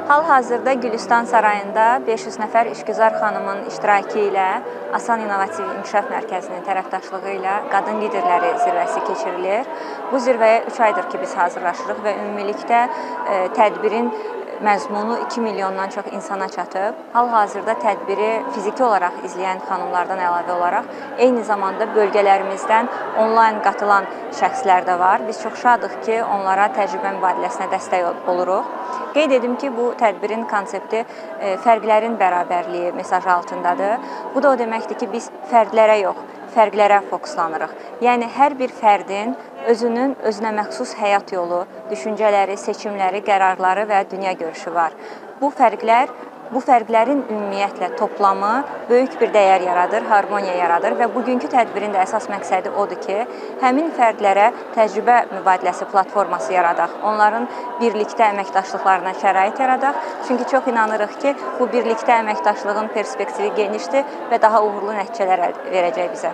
Hal-hazırda Gülüstan Sarayında 500 nəfər işgüzar xanımın iştirakı ilə Asan İnnovativ İnkişaf Mərkəzinin tərəfdaşlığı ilə Qadın Liderləri zirvəsi keçirilir. Bu zirvəyə 3 aydır ki, biz hazırlaşırıq və ümumilikdə tədbirin məzmunu 2 milyondan çox insana çatıb. Hal-hazırda tədbiri fiziki olaraq izləyən xanımlardan əlavə olaraq eyni zamanda bölgələrimizdən onlayn qatılan şəxslər də var. Biz çox şadıq ki, onlara təcrübə mübadiləsinə dəstək oluruq. Qeyd edim ki, bu tədbirin konsepti fərqlərin bərabərliyi mesajı altındadır. Bu da o deməkdir ki, biz fərdlərə yox, fərqlərə fokuslanırıq. Yəni, hər bir fərdin özünə məxsus həyat yolu, düşüncələri, seçimləri, qərarları və dünya görüşü var. Bu fərqlərin ümumiyyətlə toplamı böyük bir dəyər yaradır, harmoniya yaradır və bugünkü tədbirin də əsas məqsədi odur ki, həmin fərdlərə təcrübə mübadiləsi platforması yaradaq, onların birlikdə əməkdaşlıqlarına şərait yaradaq. Çünki çox inanırıq ki, bu birlikdə əməkdaşlığın perspektivi genişdir və daha uğurlu nəticələr verəcək bizə.